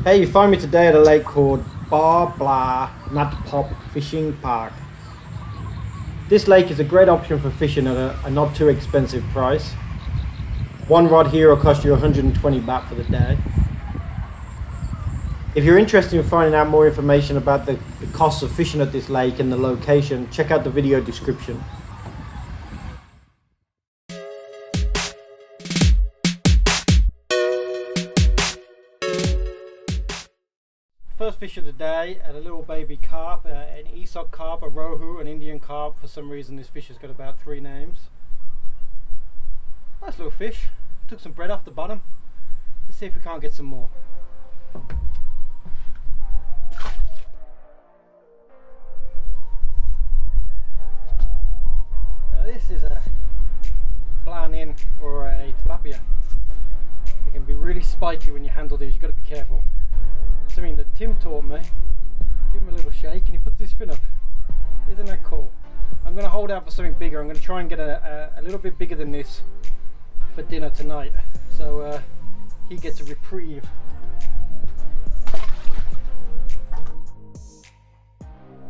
Hey, you find me today at a lake called blar Pop Fishing Park. This lake is a great option for fishing at a not too expensive price. One rod here will cost you 120 baht for the day. If you're interested in finding out more information about the costs of fishing at this lake and the location, check out the video description. First fish of the day at a little baby carp, an Esok carp, a rohu, an Indian carp. For some reason this fish has got about 3 names. Nice little fish. Took some bread off the bottom. Let's see if we can't get some more. Now this is a blar or a tilapia. It can be really spiky when you handle these. You've got to be careful. Something that Tim taught me. Give him a little shake and he puts this fin up. Isn't that cool? I'm going to hold out for something bigger. I'm going to try and get a little bit bigger than this for dinner tonight. So he gets a reprieve.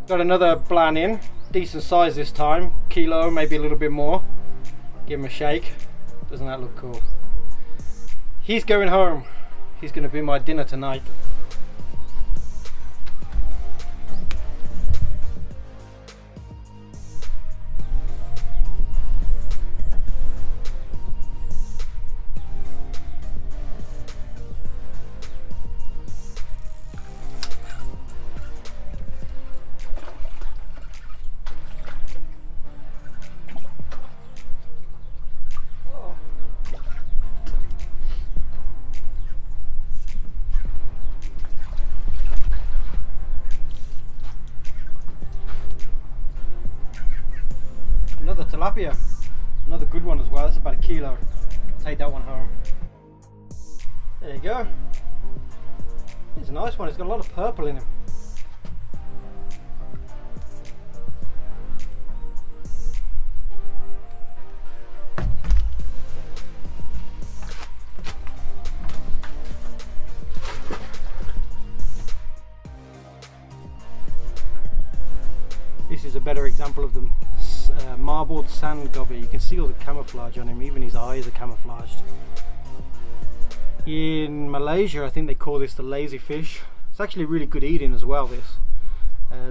Got another blar, decent size this time. Kilo, maybe a little bit more. Give him a shake. Doesn't that look cool? He's going home. He's going to be my dinner tonight. Another tilapia, another good one as well. That's about 1 kilo. Take that one home. There you go. It's a nice one. It's got a lot of purple in him. This is a better example of them. Marbled sand goby. You can see all the camouflage on him, even his eyes are camouflaged. In Malaysia I think they call this the lazy fish. It's actually really good eating as well, this.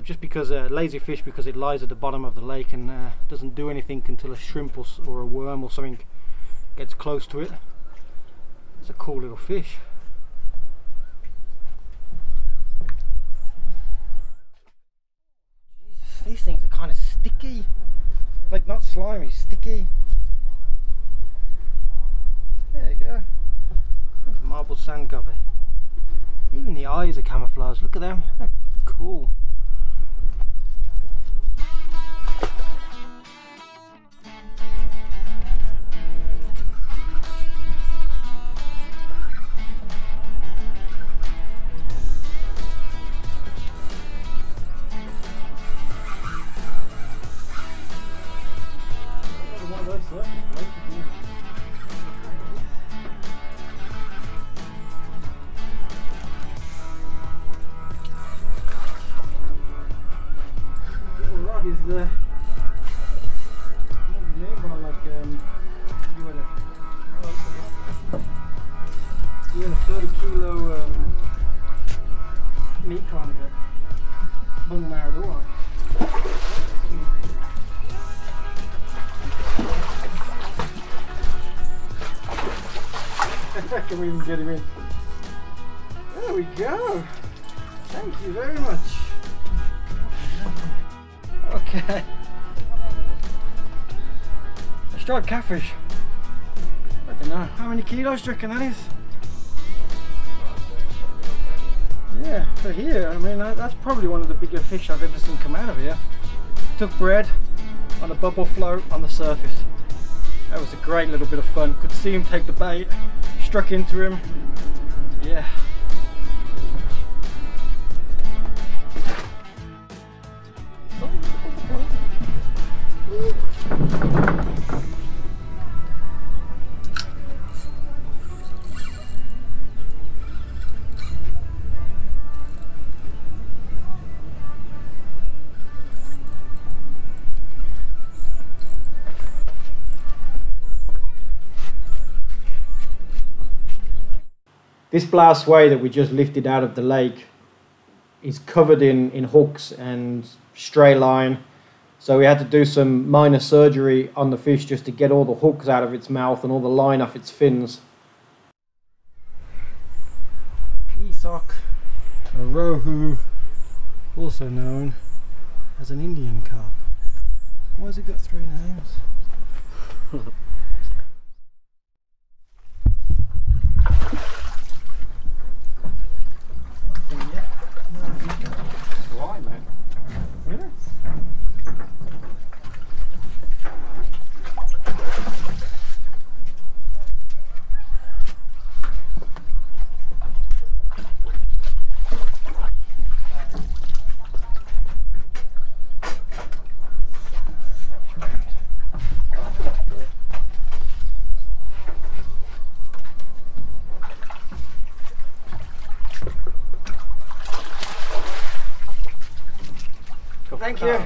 Just because lazy fish, because it lies at the bottom of the lake and doesn't do anything until a shrimp or a worm or something gets close to it. It's a cool little fish. Jesus, these things are kind of sticky. Like not slimy, sticky. There you go. That's marbled sand goby. Even the eyes are camouflaged. Look at them. They're cool. You had a 30 kilo meat con here. Bung mar đúng rồi. Can we even get him in? There we go. Thank you very much. Okay. A striped catfish. I don't know. How many kilos do you reckon that is? Yeah, for here, I mean, that's probably one of the bigger fish I've ever seen come out of here. Took bread on a bubble float on the surface. That was a great little bit of fun. Could see him take the bait, struck into him. Yeah. This blar sway that we just lifted out of the lake is covered in hooks and stray line. So we had to do some minor surgery on the fish just to get all the hooks out of its mouth and all the line off its fins. Esoc, a rohu, also known as an Indian carp. Why has it got 3 names? Why, mate? Really? Thank you.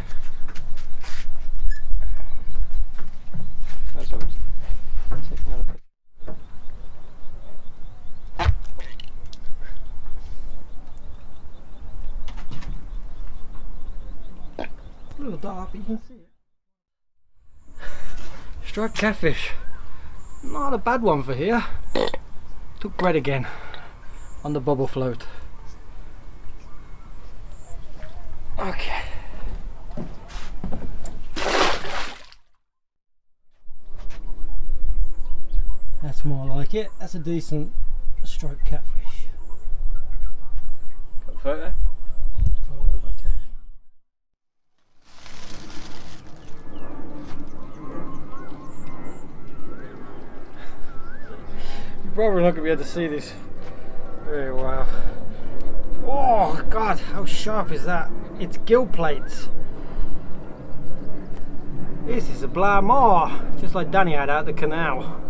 That's all. Take another picture. A little dark, but you can see it. Striped catfish. Not a bad one for here. Took bread again on the bubble float. Okay. That's more like it. That's a decent striped catfish. Got a photo? Okay. You're probably not going to be able to see this very well. Oh God, how sharp is that? It's gill plates. This is a blar more, just like Danny had out the canal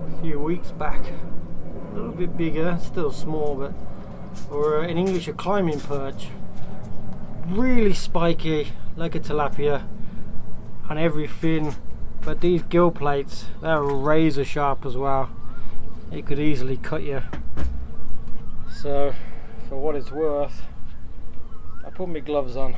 a few weeks back. A little bit bigger, still small, but or in English a climbing perch. Really spiky, like a tilapia on every fin, but these gill plates, they're razor sharp as well. It could easily cut you. So for what it's worth, I put my gloves on.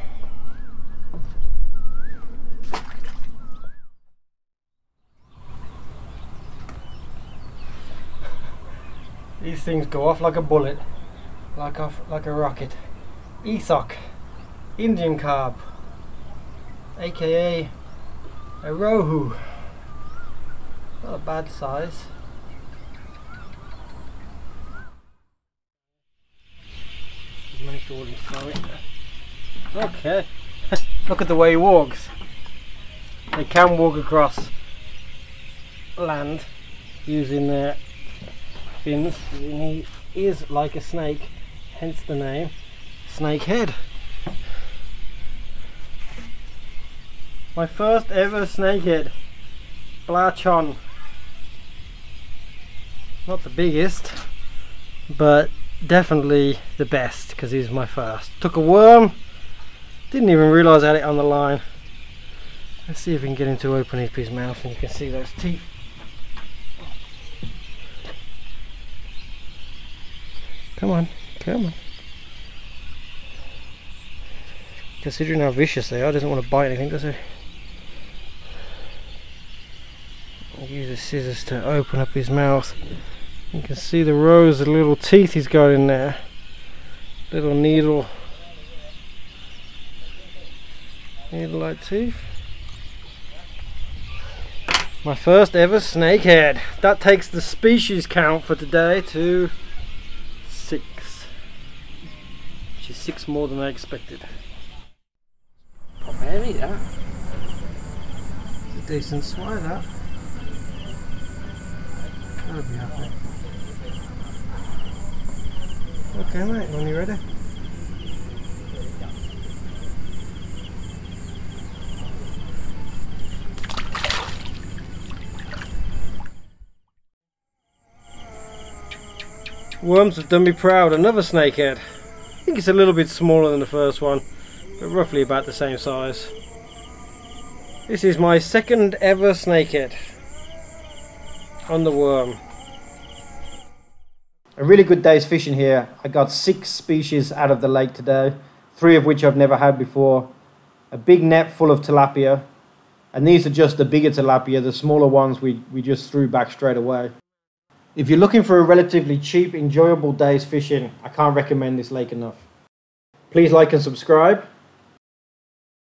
These things go off like a bullet, like a rocket. Esoc, Indian carp, aka a rohu. Not a bad size. Okay, look at the way he walks. They can walk across land using their fins, and he is like a snake, hence the name Snakehead. My first ever snakehead, blar. Not the biggest, but definitely the best because he's my first. Took a worm, didn't even realise I had it on the line. Let's see if we can get him to open up his mouth and you can see those teeth. Come on, come on. Considering how vicious they are, doesn't want to bite anything, does he? I'll use the scissors to open up his mouth. You can see the rows of little teeth he's got in there. Little needle-like teeth. My first ever snakehead. That takes the species count for today to 6. Which is 6 more than I expected. Pop heavy, that. It's a decent swai, that. That'll be happy. Okay mate, when you're ready. Worms have done me proud, another snakehead. I think it's a little bit smaller than the first one, but roughly about the same size. This is my second ever snakehead on the worm. A really good day's fishing here. I got 6 species out of the lake today, 3 of which I've never had before. A big net full of tilapia, and these are just the bigger tilapia. The smaller ones we just threw back straight away. If you're looking for a relatively cheap, enjoyable day's fishing, I can't recommend this lake enough. Please like and subscribe.